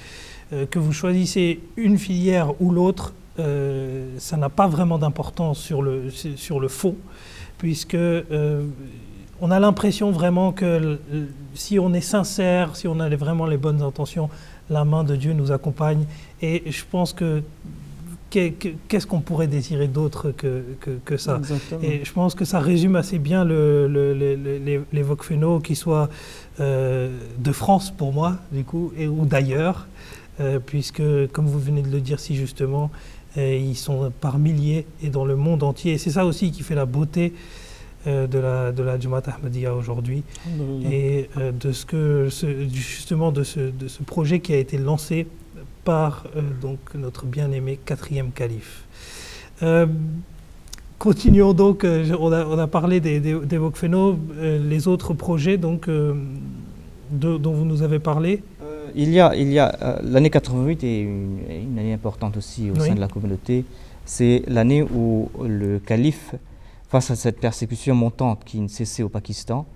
Speaker 2: Que vous choisissez une filière ou l'autre, ça n'a pas vraiment d'importance sur le fond, puisque on a l'impression vraiment que si on est sincère, si on a vraiment les bonnes intentions, la main de Dieu nous accompagne. Et je pense que qu'est-ce qu'on pourrait désirer d'autre que ça?
Speaker 3: Exactement.
Speaker 2: Et je pense que ça résume assez bien les Waqf qui soient de France pour moi, du coup, ou d'ailleurs, puisque, comme vous venez de le dire si justement, ils sont par milliers et dans le monde entier. Et c'est ça aussi qui fait la beauté de la Jamaat Ahmadiyya aujourd'hui et justement de ce projet qui a été lancé par donc notre bien-aimé 4e calife. Continuons donc, on a parlé des Waqf, les autres projets donc, dont vous nous avez parlé.
Speaker 4: Il y a l'année 88 est une année importante aussi au sein de la communauté. C'est l'année où le calife, face à cette persécution montante qui ne cessait au Pakistan,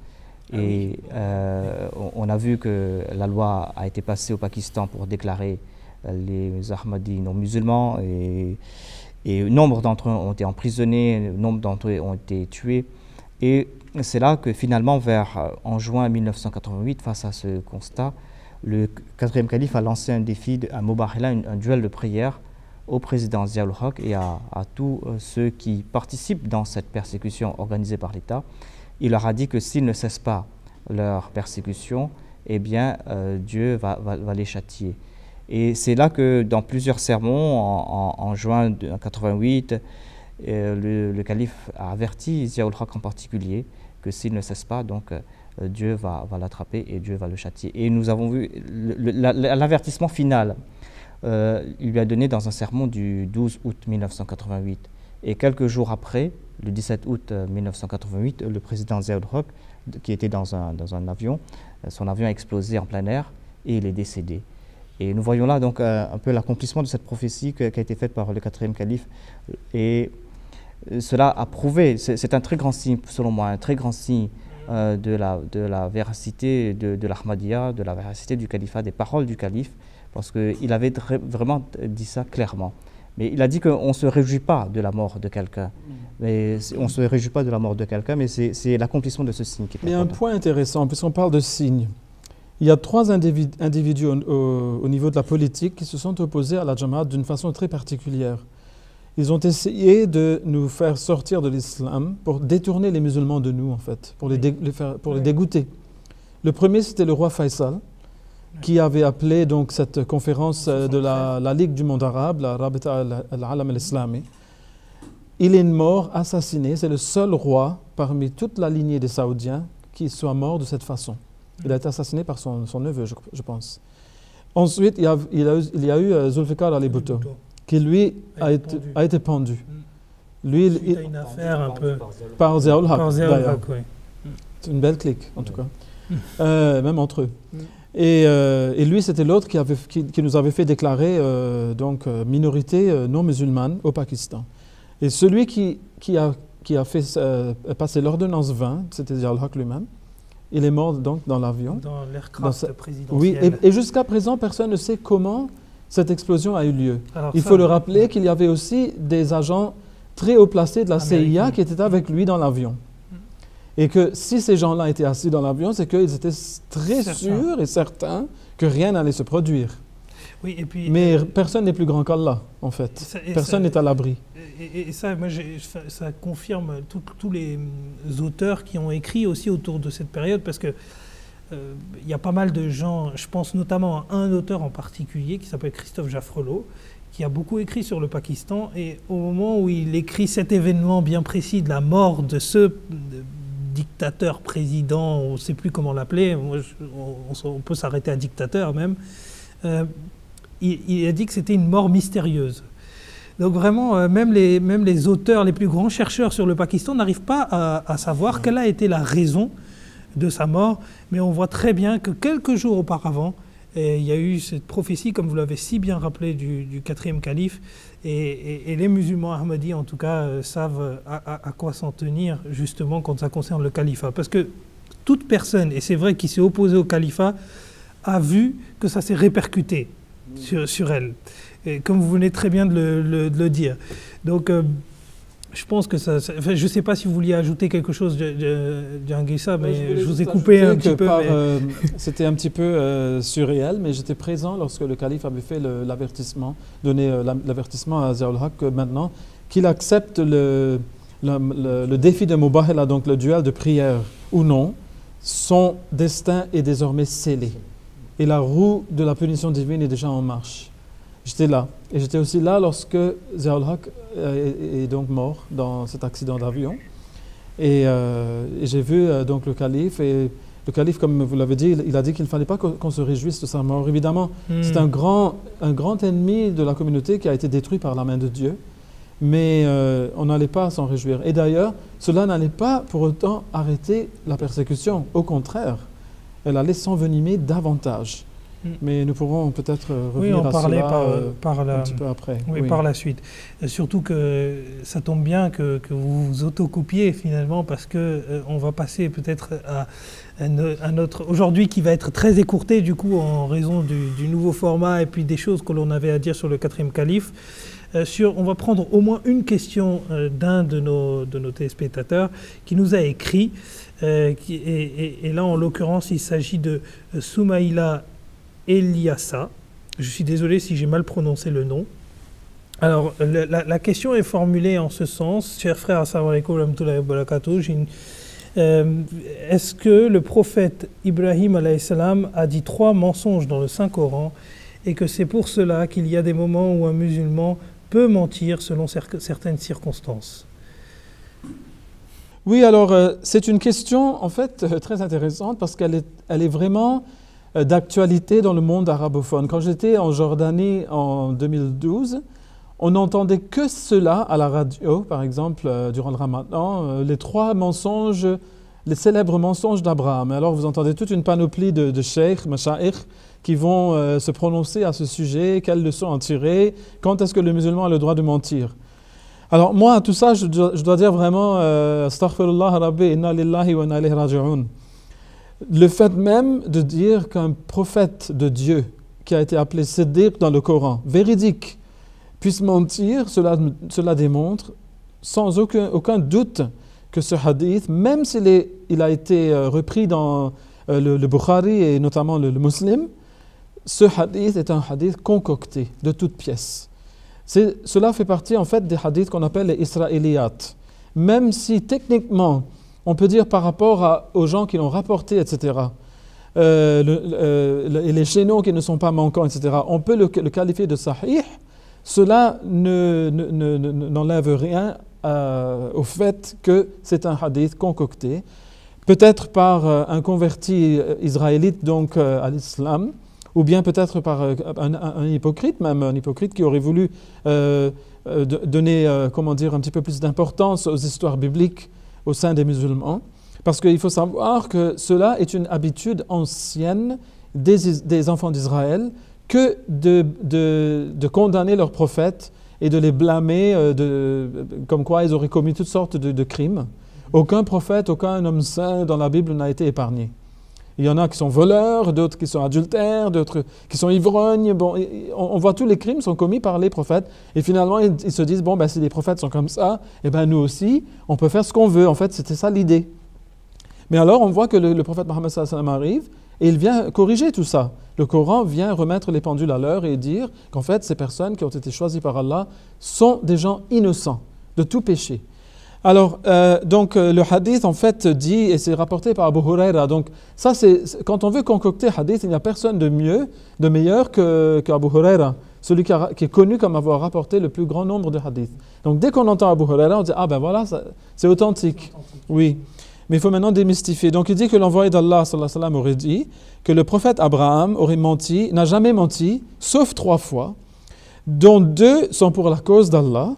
Speaker 4: on a vu que la loi a été passée au Pakistan pour déclarer les Ahmadis non musulmans et nombre d'entre eux ont été emprisonnés, nombre d'entre eux ont été tués. Et c'est là que finalement, en juin 1988, face à ce constat, le 4e calife a lancé un défi, un mubahala, un duel de prière au président Zia-ul Haq et à tous ceux qui participent dans cette persécution organisée par l'État. Il leur a dit que s'ils ne cessent pas leur persécution, eh bien Dieu va les châtier. Et c'est là que dans plusieurs sermons, en juin 1988, le calife a averti Zia-ul Haq en particulier que s'il ne cesse pas, donc Dieu va l'attraper et Dieu va le châtier. Et nous avons vu l'avertissement final. Il lui a donné dans un sermon du 12 août 1988. Et quelques jours après, le 17 août 1988, le président Zia-ul Haq, qui était dans un avion, son avion a explosé en plein air et il est décédé. Et nous voyons là donc un peu l'accomplissement de cette prophétie qui a été faite par le 4e calife. Et cela a prouvé, c'est un très grand signe, selon moi, un très grand signe de la véracité de l'Ahmadiyya, de la véracité du califat, des paroles du calife, parce qu'il avait vraiment dit ça clairement. Mais il a dit qu'on ne se réjouit pas de la mort de quelqu'un. Mais on ne se réjouit pas de la mort de quelqu'un, mais c'est l'accomplissement de ce signe qui est important.
Speaker 3: Il y a un point intéressant, puisqu'on parle de signes. Il y a 3 individus au niveau de la politique qui se sont opposés à la Jamaat d'une façon très particulière. Ils ont essayé de nous faire sortir de l'islam pour détourner les musulmans de nous, en fait, pour les dégoûter. Le premier, c'était le roi Faisal, qui avait appelé donc cette conférence de la Ligue du monde arabe, la Rabita al-Alam al-Islami. Il est mort, assassiné. C'est le seul roi parmi toute la lignée des Saoudiens qui soit mort de cette façon. Il a été assassiné par son neveu, je pense. Ensuite, il y a eu Zulfikar Ali Bhutto, qui lui a été pendu. Lui, il a
Speaker 2: une affaire un peu
Speaker 3: par Ziaul Haq, d'ailleurs.
Speaker 2: Oui.
Speaker 3: C'est une belle clique, en tout cas. Même entre eux. Et lui, c'était l'autre qui nous avait fait déclarer minorité non musulmane au Pakistan. Et celui qui a fait passer l'ordonnance 20, c'était Ziaul Haq lui-même. Il est mort donc dans l'avion.
Speaker 2: Dans l'aircraft présidentiel.
Speaker 3: Oui, et jusqu'à présent, personne ne sait comment cette explosion a eu lieu.
Speaker 2: Alors
Speaker 3: il faut le rappeler qu'il y avait aussi des agents très haut placés de la CIA qui étaient avec lui dans l'avion. Et que si ces gens-là étaient assis dans l'avion, c'est qu'ils étaient très sûrs et certains que rien n'allait se produire.
Speaker 2: Oui, et puis,
Speaker 3: mais personne n'est plus grand qu'Allah, en fait. Personne n'est à l'abri.
Speaker 2: Et ça, moi, ça confirme tous les auteurs qui ont écrit aussi autour de cette période, parce que il y a pas mal de gens, je pense notamment à un auteur en particulier qui s'appelle Christophe Jaffrelot, qui a beaucoup écrit sur le Pakistan, et au moment où il écrit cet événement bien précis de la mort de ce dictateur, président, on ne sait plus comment l'appeler, on peut s'arrêter à dictateur même, il a dit que c'était une mort mystérieuse. Donc vraiment, même les auteurs, les plus grands chercheurs sur le Pakistan n'arrivent pas à savoir quelle a été la raison de sa mort, mais on voit très bien que quelques jours auparavant, il y a eu cette prophétie, comme vous l'avez si bien rappelé, du 4e calife, et les musulmans ahmadis, en tout cas, savent à quoi s'en tenir, justement, quand ça concerne le califat. Parce que toute personne, et c'est vrai qui s'est opposée au califat, a vu que ça s'est répercuté sur elle, et comme vous venez très bien de le dire. Donc, je pense que ça enfin, je ne sais pas si vous vouliez ajouter quelque chose, Djangissa, mais je vous ai coupé un petit peu.
Speaker 3: C'était un petit peu surréel, mais j'étais présent lorsque le calife avait fait l'avertissement, donné l'avertissement à Ziaul Haq maintenant qu'il accepte le défi de Mubahala, donc le duel de prière ou non. Son destin est désormais scellé. Et la roue de la punition divine est déjà en marche. J'étais là. Et j'étais aussi là lorsque Ziaul Haq est donc mort dans cet accident d'avion. Et j'ai vu donc le calife. Et le calife, comme vous l'avez dit, il a dit qu'il ne fallait pas qu'on se réjouisse de sa mort. Évidemment, c'est un grand ennemi de la communauté qui a été détruit par la main de Dieu. Mais on n'allait pas s'en réjouir. Et d'ailleurs, cela n'allait pas pour autant arrêter la persécution. Au contraire, elle allait s'envenimer davantage. Mais nous pourrons peut-être revenir à cela un petit peu après.
Speaker 2: Oui, par la suite. Surtout que ça tombe bien que vous vous autocoupiez finalement, parce qu'on va passer peut-être à un autre... Aujourd'hui qui va être très écourté du coup en raison du nouveau format et puis des choses que l'on avait à dire sur le 4e calife. On va prendre au moins une question d'un de nos téléspectateurs qui nous a écrit. Et là, en l'occurrence, il s'agit de Soumaïla Eliassa. Je suis désolé si j'ai mal prononcé le nom. Alors, la question est formulée en ce sens. Cher frère, assalamu alaikum wa rahmatullahi wa barakatuh. Est-ce que le prophète Ibrahim alayhi salam a dit 3 mensonges dans le Saint-Coran et que c'est pour cela qu'il y a des moments où un musulman peut mentir selon certaines circonstances?
Speaker 3: Oui, alors c'est une question en fait très intéressante parce qu'elle est vraiment d'actualité dans le monde arabophone. Quand j'étais en Jordanie en 2012, on n'entendait que cela à la radio, par exemple, durant le Ramadan, les 3 mensonges, les célèbres mensonges d'Abraham. Alors vous entendez toute une panoplie de cheikhs, mashaïkh, qui vont se prononcer à ce sujet, quelles leçons en tirer, quand est-ce que le musulman a le droit de mentir. Alors moi, à tout ça, je dois dire vraiment Astaghfirullah Rabbi, inna lillahi wa inna ilayhi raji'un. Le fait même de dire qu'un prophète de Dieu qui a été appelé Siddiq dans le Coran, véridique, puisse mentir, cela démontre sans aucun doute que ce hadith, même s'il a été repris dans le Bukhari et notamment le Muslim, ce hadith est un hadith concocté de toutes pièces. Cela fait partie en fait des hadiths qu'on appelle les Israéliyat. Même si techniquement, on peut dire par rapport aux gens qui l'ont rapporté, etc., et les chaînons qui ne sont pas manquants, etc., on peut le qualifier de sahih, cela n'enlève rien au fait que c'est un hadith concocté, peut-être par un converti israélite donc à l'islam, ou bien peut-être par un hypocrite, même un hypocrite qui aurait voulu donner, comment dire, un petit peu plus d'importance aux histoires bibliques au sein des musulmans. Parce qu'il faut savoir que cela est une habitude ancienne des enfants d'Israël que de condamner leurs prophètes et de les blâmer comme quoi ils auraient commis toutes sortes de crimes. Aucun prophète, aucun homme saint dans la Bible n'a été épargné. Il y en a qui sont voleurs, d'autres qui sont adultères, d'autres qui sont ivrognes. Bon, on voit tous les crimes sont commis par les prophètes. Et finalement, ils se disent, bon, ben, si les prophètes sont comme ça, eh ben, nous aussi, on peut faire ce qu'on veut. En fait, c'était ça l'idée. Mais alors, on voit que le prophète Mohammed sallallahu alayhi wa sallam arrive et il vient corriger tout ça. Le Coran vient remettre les pendules à l'heure et dire qu'en fait, ces personnes qui ont été choisies par Allah sont des gens innocents de tout péché. Alors, donc, le hadith, en fait, dit, et c'est rapporté par Abu Huraira, donc, ça, quand on veut concocter hadith, il n'y a personne de meilleur qu'Abu Huraira, celui qui est connu comme avoir rapporté le plus grand nombre de hadiths. Donc, dès qu'on entend Abu Huraira, on dit, ah ben voilà, c'est authentique. Oui. Mais il faut maintenant démystifier. Donc, il dit que l'envoyé d'Allah, sallallahu alayhi wa sallam, aurait dit que le prophète Abraham aurait menti, n'a jamais menti, sauf 3 fois, dont 2 sont pour la cause d'Allah.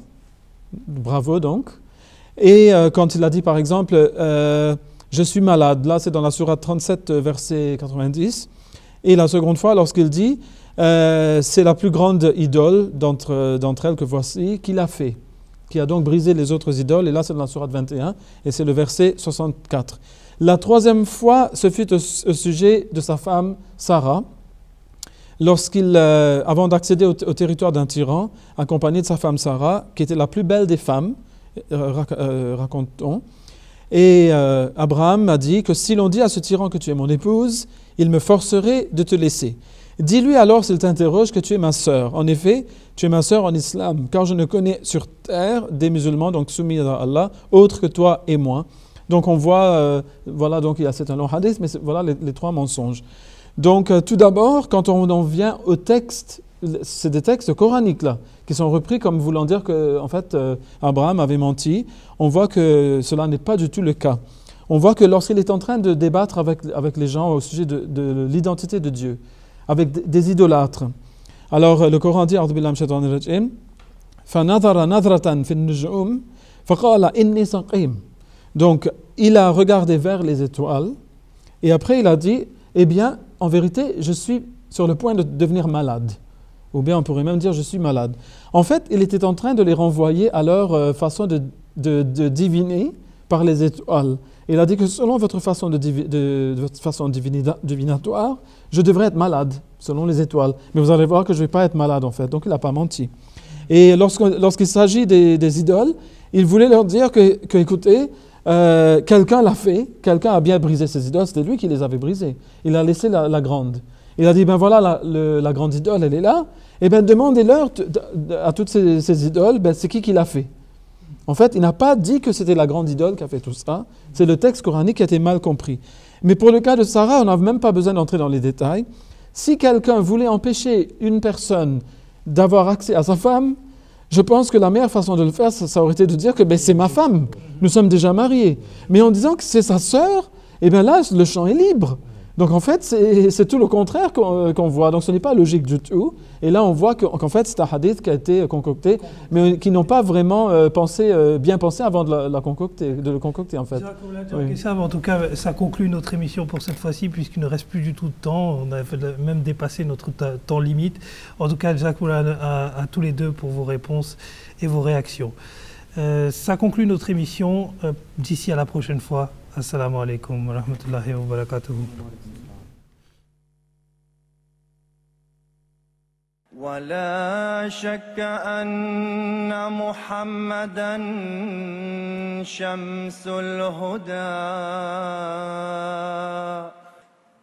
Speaker 3: Bravo, donc. Et quand il a dit par exemple je suis malade, là c'est dans la sourate 37 verset 90, et la seconde fois lorsqu'il dit c'est la plus grande idole d'entre elles que voici qu'il a fait, qui a donc brisé les autres idoles, et là c'est dans la sourate 21 et c'est le verset 64. La 3e fois ce fut au sujet de sa femme Sarah, lorsqu'il, avant d'accéder au territoire d'un tyran, accompagné de sa femme Sarah, qui était la plus belle des femmes, raconte-t-on. Et Abraham a dit que si l'on dit à ce tyran que tu es mon épouse, il me forcerait de te laisser. Dis-lui alors s'il t'interroge que tu es ma sœur. En effet, tu es ma sœur en islam, car je ne connais sur terre des musulmans donc soumis à Allah, autres que toi et moi. Donc on voit, voilà, donc c'est un long hadith, mais voilà les 3 mensonges. Donc tout d'abord, quand on en vient au texte, c'est des textes coraniques là, qui sont repris comme voulant dire que en fait, Abraham avait menti. On voit que cela n'est pas du tout le cas. On voit que lorsqu'il est en train de débattre avec les gens au sujet de l'identité de Dieu, avec des idolâtres. Alors le Coran dit, A'udhu billahi minash shaitanir rajim, فَنَظَرَ نَظْرَةً فِي النُّجُومِ فَقَالَ إِنِّي سَقِيمٌ. Donc il a regardé vers les étoiles et après il a dit, eh bien, en vérité, je suis sur le point de devenir malade. Ou bien on pourrait même dire je suis malade. En fait, il était en train de les renvoyer à leur façon de diviner par les étoiles. Il a dit que selon votre façon divinatoire, je devrais être malade, selon les étoiles. Mais vous allez voir que je ne vais pas être malade en fait. Donc il n'a pas menti. Et lorsqu'il s'agit des idoles, il voulait leur dire que écoutez, quelqu'un l'a fait, quelqu'un a bien brisé ces idoles, c'était lui qui les avait brisées. Il a laissé la grande. Il a dit, ben voilà, la grande idole, elle est là. Et bien demandez-leur à toutes ces idoles, ben, c'est qui l'a fait. En fait, il n'a pas dit que c'était la grande idole qui a fait tout ça. C'est le texte coranique qui a été mal compris. Mais pour le cas de Sarah, on n'a même pas besoin d'entrer dans les détails. Si quelqu'un voulait empêcher une personne d'avoir accès à sa femme, je pense que la meilleure façon de le faire, ça aurait été de dire que ben, c'est ma femme, nous sommes déjà mariés. Mais en disant que c'est sa sœur, et bien là, le champ est libre. Donc en fait, c'est tout le contraire qu'on voit. Donc ce n'est pas logique du tout. Et là, on voit qu'en fait, c'est un hadith qui a été concocté, mais qui n'ont pas vraiment bien pensé avant de le concocter en fait.
Speaker 2: Oui. En tout cas, ça conclut notre émission pour cette fois-ci, puisqu'il ne reste plus du tout de temps. On a même dépassé notre temps limite. En tout cas, jazakoullah à tous les deux pour vos réponses et vos réactions. Ça conclut notre émission. D'ici à la prochaine fois. Assalamu alaikum wa rahmatullahi wa barakatuhu.
Speaker 1: ولا شك أن محمدا شمس الهدى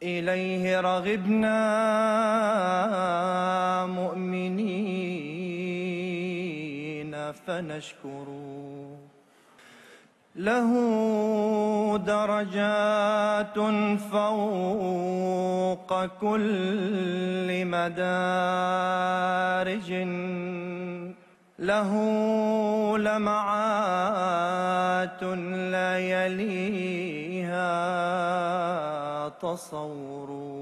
Speaker 1: إليه رغبنا مؤمنين فنشكر له درجات فوق كل مدارج له لمعات لا يليها تصور